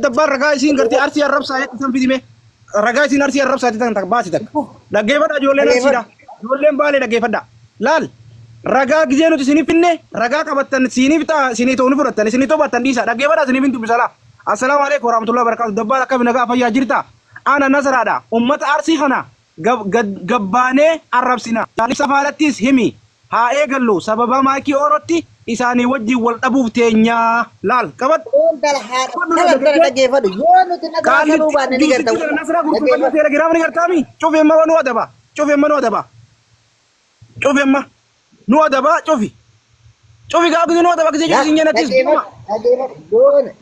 دبار رجايسين قرتي أرسي الرب ساعات تسمى في دمه رجايسين أرسي الرب ساعات تسمى تكباسي تك دقيقة بدا جولين أرسيدا جولين بالي دقيقة بدا لال رجا جزينو تسيني فينه رجا كبتن سيني بتا سيني توني فرتن سيني تو بتن ديسا دقيقة بدا سيني بنتو بسلا السلام عليكم ورحمة الله وبركاته دبار كم نجا فيا جرتا أنا نظر هذا أمة أرسي خنا جبانة الرب سينا لال سفارتيس همي ها إيجلو سببا ماكي أوروتي إساني وجي والأبو تينيا لال كبت شوف يما نو دبا شوف يما نو دبا شوف يما نو دبا شوفي شوفي قاعد نو دبا كذي كذي نتيس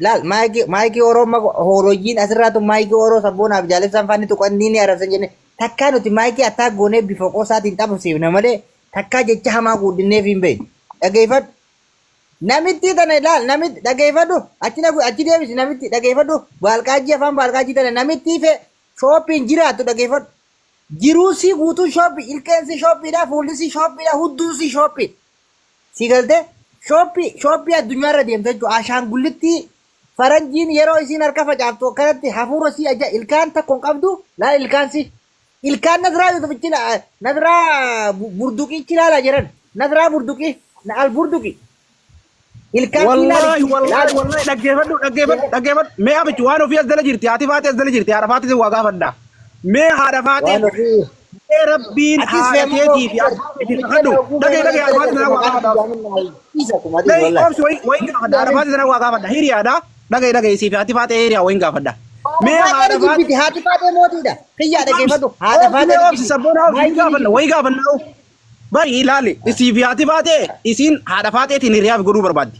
لا مايكي أورو ما هوروجين أسرة مايكي أورو سبونا بجالس سامفاني تقنيني أرسل جنة تكانو تي مايكي أتاك غوني بفوكوسات إنتا بسيب نمالي تكا جتة هما قودني فين بي أجيفت namitti tana ilaal namitti dhageeffadhu achi deebisi namitti dhageeffadhu baalqaajii afaan baalqaajii tana namitti fe shooppiin jiraatu dhageeffadhu jiruusii guutuu shooppii ilkeensi shooppiidha fuullisi shooppiidha hudduusi shooppii si galte shooppii addunyaarra deemte jechuudha ashaangullitti faranjiin yeroo isiin harka facaaftu akkanatti hafuura si aja ilkaan takkoon qabdu laal ilkaan nasraa yuutufichi nasraa burduqichi laala jiran nasraa burduqi al burduqi والله دقيفت ما أبيك وانو في أزدل جرتي عاطفات أزدل جرتي عرفات زي واقع فدا ما عرفات ربين حياتي في تخدو دقيقة عرفات زي واقع فدا لا أمس وين فدا عرفات زي واقع فدا هيري هذا دقيقة يسي في عاطفات هيري وين فدا ما عرفات عاطفات موتي ده هي دقيقة عاطفات أمس سبورة وين فدا bari ilaali isii fi haati baatee isiin haadha baatee tiin hiriyaaf godhuu barbaaddi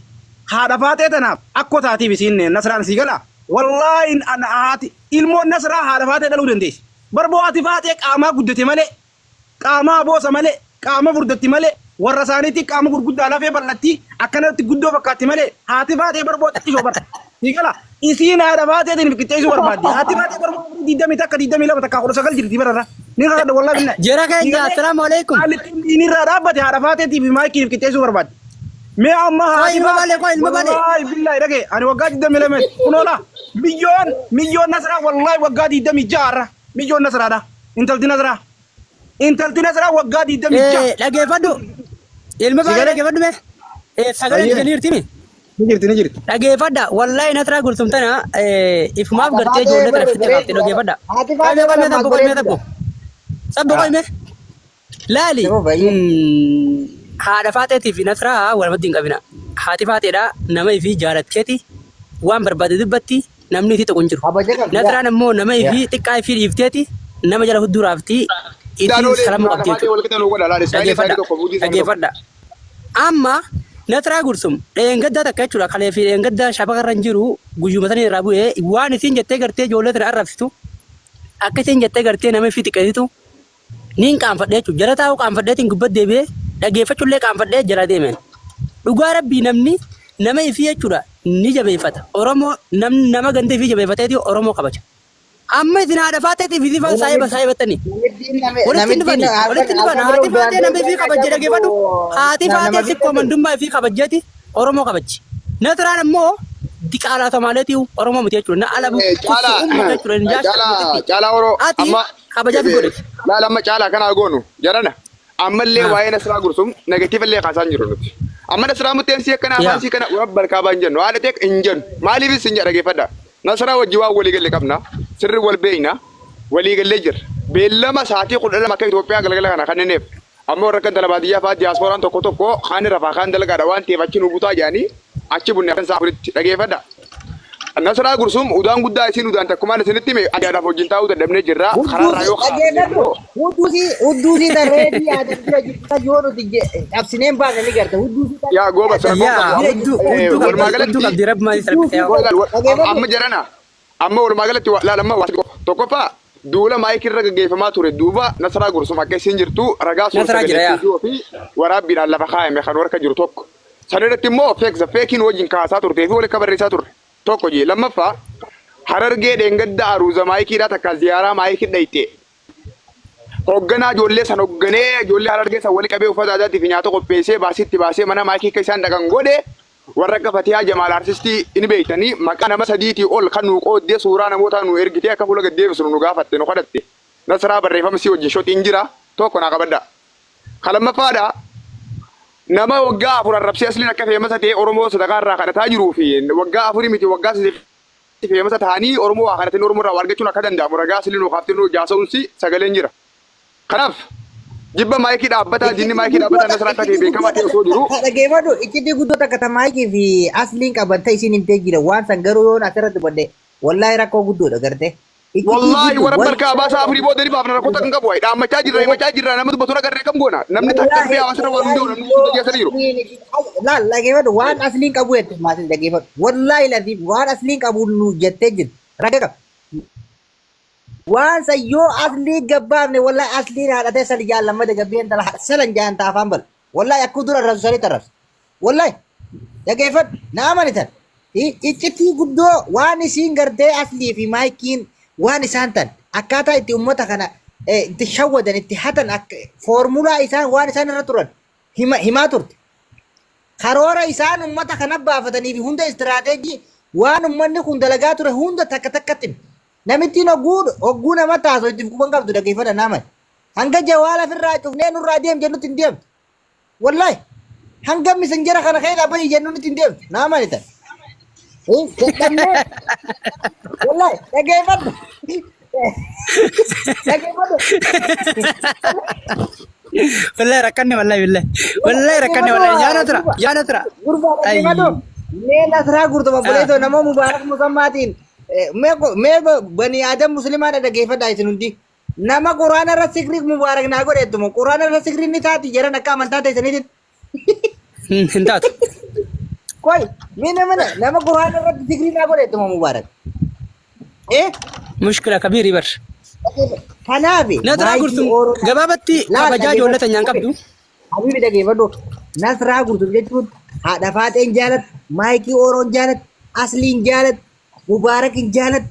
haadha baatee tanaaf akkoo taatiif isiin nasraan sii gala wallaahi ana haati ilmoon nasraa haadha baatee dhaluu dandeessi barboo haati baatee qaamaa guddate malee qaamaa boosa malee qaama furdatti malee warra isaaniitti qaama gurguddaa lafee bal'atti akkanatti guddoo fakkaatti malee haati baatee barboo xiqqishoo barta sii gala isiin haadha baatee tiin qixxeessuu barbaaddi haati baatee barboo 20 takka 22 takka 19 jirti bararra ni hada والله بالله جرا كينجا السلام عليكم ini rarabati harafate ti bimaki kitesu barbad me amma هاي ما بالك ما بالك والله بالله رجع انا وقعت دم لمن كنولا مليون نصر والله وقعت دم جار مليون نصر هذا انت قلت نصر وقعت دم جار لا كيفدو ilma baale كيفدو me sagale jirtimi نجرت لا كيفدا والله نترا قلتم تنا ifmaaf gartee ijoollee tana fitte qabte lo keefada me tabbo sabbo qoy me laali haadha faateetii fi nasraa wal maddiin qabina haati faateedha nama ifi jaalatteeti waan barbaade dubbatti namni itti tokko hin jiru nasraan immoo nama ifi xiqqaa ifi dhiifteeti nama jala hudduraafti ifi salama qabdi dhageeffadha amma nasraa gursum dheengaddaa takka jechuudha kalee fi dheengaddaa shafakarra hin jiru guyyumatanii irraa bu'ee waan isiin jettee gartee ijoollee tana arrabsitu akka isiin jettee gartee nama ifi xiqqeessitu niin qaanfadhee jechuudha jala taa'uu qaanfadheetiin gubbat deebi'ee dhageeffachuullee qaanfadhee jala deemeen dhugaa rabbii namni nama ifii jechuudha ni jabeeffata oromoo nama ganda ifii jabeeffateeti oromoo kabaja amma isin haadha faateetiif ifii saayibattanii walitti dhufan haati faatee nama ifii kabajjee dhageeffadhu haati faatee sikkoo mandummaa ifii kabajjeeti oromoo kabaji nasraan immoo diqaalaa somaaleetii oromoo miti jechuudha na alabu caalaa oroo amma kabajaa fi godhe lama caalaa kana goonu jarana ammallee waa'ee nasraa gursum negatiivallee kaasaan jiru nuti amma nasraa muteensi akkana afaansi kana rabbal kaabaan jennu haala teek hin jennu maaliifis hin dhageeffadha nasraa wajji waa walii galle qabna sirri wal beeyna walii gallee jira beellama saatii 12 akka Itoophiyaa galgala kana kanneef amma warra kan dalabaadiyyaa fa'aa diyaaspooraan tokko kaan rafaa kaan dalagaadha waan ta'eef achi nu butaa jedhanii achi bunne kan saafuritti dhageeffadha nasraa gursum udaan guddaa isin udaan takkumaan isinitti mee ajaa'idhaaf wajjin taa'uu dadhabnee jirra karaarraa yoo hudduusi darreetii yaadachuu jirta yoo nuti qabsineen baasanii garta hudduusi yaa gooba walumaa galatti amma jarana amma walumaa galatti laalamma tokkoffaa duula maayikirra gaggeeffamaa ture duuba nasraa gursum akka isin jirtu ragaa suuraa fi waraabbiidhaan lafa kaayame kan warra jiru tokko sanirratti immoo feekiin wajjin kaasaa turtee fi walitti barreessaa turre tokko jee lammaffaa harargee dheengadda aruuza maayikiidhaa takka ziyaaraa maayikii dhayxee hoogganaa ijoollee san hoogganee ijoollee harargee san wali qabee uffata aadaatiif nyaata qopheessee baasitti baasee mana maayikii akka isaan dhaqan godhe warra akka Fatihaa Jamaal artistii inni beektanii maqaa nama sadiitii ol kan nu qooddee suuraa namoota nu ergitee akka fuula gaddeebisu nu gaafatte nu kadhatte Nasraa barreeffama si wajjin shotiin jira tokko naa qabadda. Kalamaffaadha nama waggaa afur arrabsee asliin akka feemasa ta'e Oromoo sadarkaa irraa kadhataa jiruu fi waggaa afurii miti waggaa sadii feemasa ta'anii Oromoo waa kadhatanii Oromoo irraa argachuun akka danda'amu ragaa asliin nu kaaftee nu jaasa'uunsi sagaleen jira. Kanaaf jibba maayikii dhaabbataa jinni maayikii dhaabbataa Nasraa akka ta'e beekamaa ta'e osoo jiru. Dhageeffadhu iccitii guddoo takka ta maayikii fi asliin qabanta isiin himtee jira waan san garuu yoon asirratti badde wallaahi rakkoo guddoodha gartee. Wallahi warra barkaa baasaa afurii booda ni baafna rakkoota kan qabu dhaammachaa jirra nama dubbatu nagarree kam goona namni takkaaffee hawaasirra waan hunda'u namni sun dhageessan jiru. Laal dhageeffadhu waan asliin qabu jette maatiin dhageeffadhu wallaahi latiif waan asliin qabu nu jettee jirti ragaa qaba. Waan sayyoo aslii gabbaafne wallahi asliin haadhatee sali jaallammate gabbeen tala salan jaan taafaan bal wallahi akkuu dura rasu sali tarrabsa wallahi dhageeffadhu na amanitan iccitii guddoo waan isiin gartee aslii fi maayikiin waan isaan tan akkaataa itti ummata kana itti shawwadan itti hatan foormulaa isaan waan isaan irra turan himaa turte. Karoora isaan ummata kana baafatanii fi hunda istiraateejii waan ummanni kun dalagaa ture hunda takka takkatti namittiin hogguu nama taasoo itti kuban qabdu dhageeffadha naaman. Hanga jawaala firraa cufnee nurraa deem jennutti hin deemtu. Wallahi hanga misanjara kana keessa bayi jennutti hin deemtu naaman itan. Wallahi dhageeffadhu. Wallahi rakkanne wallahi rakkanne yaana tura. Mee Nasraa gurtuma buleetoo nama Mubaarak Musammaatiin mee bani Adam muslimaadha dhageeffadhaa isin hundi. Nama quraana irra sikrii Mubaarak naa godheettuma quraana irra sikrii ni taati jedhan akka amantaa ta'isaniitiin. Hin taatu. Koi, mina nama quraana irratti sikrii naa godheettuma Mubaarak. Mushkila kabiiri bar. Kanaafi Nasraa gurtum gabaabatti kabajaa ijoollota nyaan qabdu. Habibi dhageeffadhu Nasraa gurtum jechuun haadha faaxeen jaalat maayikii Oroon jaalat asliin jaalat Mubaarakin jaalat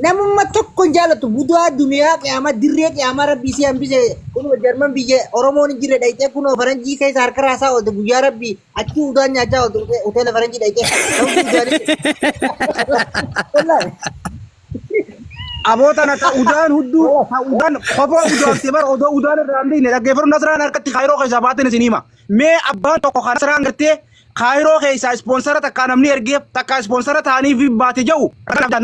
namumma tokko jaalatu budaa duniyaa qiyaamaa dirree qiyaamaa rabbii si hambise kunoo jarman biyya Oromoon hin jirre dhayxee kunoo faranjii keessa harka raasaa oolte guyyaa rabbii achi udaan nyaachaa oolte hoteela faranjii dhayxee. Aboota na udaan hudduu udaan kophaa udaanti bar odoo udaan irraa hin dhaggeeffadhu Nasraan harkatti kaayiroo keessaa baatin isin hima. Mee abbaan tokko kan Nasraan gartee kaayiroo keessaa ispoonsara takkaa namni ergeef takkaa ispoonsara ta'anii fi baate jedhu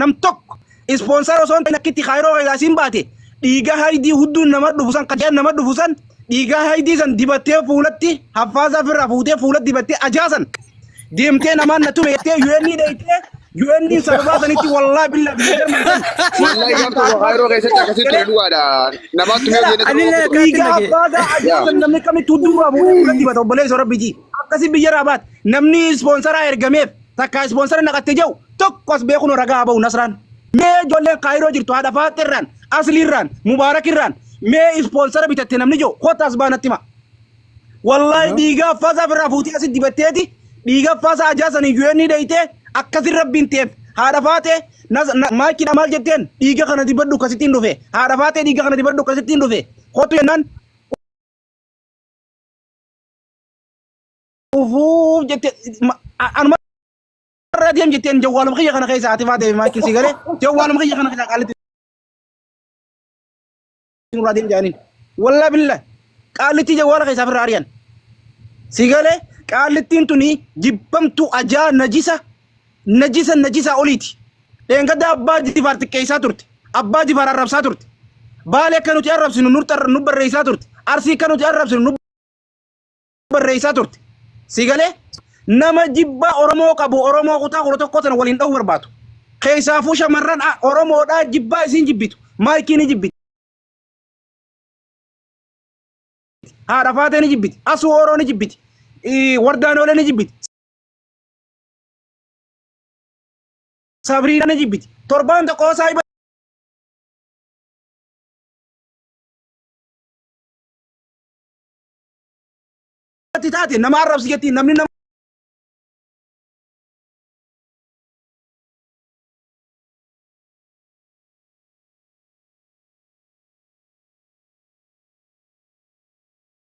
nam tokko ispoonsara osoo hin ta'in akkitti kaayiroo keessaa isin baate dhiiga haydii hudduun nama dhufusan kan nama dhufusan dhiiga haydii san dibattee fuulatti haffaasaa firraa fuutee fuulatti dibattee ajaasan deemtee namaan na tume jettee UN dhaytee UN sababa sanitti wallahi billahi Wallahi gamtu kaayiroo keessatti akkasitti dhugaadha namaatti mee jennee dhiiga haffaasaa ajaasan namni kamitti hudduu fuulatti dibata obboleessa rabbiiti. Akkasi biyya raabaat namni ispoonsara ergameef takka ispoonsara naqattee jiru tokko as beekuun ragaa bahu Nasraan. Mee ijoolleen kaayiroo jirtu haadha faaxirraan asliirraan mubaarakirraan mee ispoonsara bitatte namni jiru kottaas baanatti hima. Wallahi dhiiga haffaasaa firraa fuutee asitti dibatteeti dhiiga haffaasaa ajaasanii UN dhaytee akkasi rabbiin teef haadha faatee maakiidha maal jetteen dhiiga kana dibadhu akkasittiin dhufe haadha faatee dhiiga kana dibadhu akkasittiin dhufe kottu jennaan. Ufuuf jettee anuma irra deem jetteen jawwaaluma kiyya kana keessa ati faatee maakiin si galee jawwaaluma kiyya kana keessa qaalitti nurraa deem jaaniin wallaahi billahi qaalitti jawwaala keessaa firraa ariyan si galee qaalittiin tuni jibbamtu ajaa najisa oliiti. Dheengadda abbaa jifaar xiqqeessaa turte abbaa jifaar arrabsaa turte baalee akka nuti arrabsinu nu barreessaa turte arsii akka nuti arrabsinu nu barreessaa turte. Sigalee nama jibba Oromoo qabu Oromoo kutaa kudha tokko sana waliin dha'uu barbaadu. Keessaafuu shamarran Oromoodhaa jibbaa isiin jibbitu maayikii ni jibbiti. Haadha faatee ni jibbiti asuu Oroo ni jibbiti wardaanoolee ni jibbiti. Sabriina ni jibbiti torbaan tokko saayiba. Taate nama arrabsi jetti namni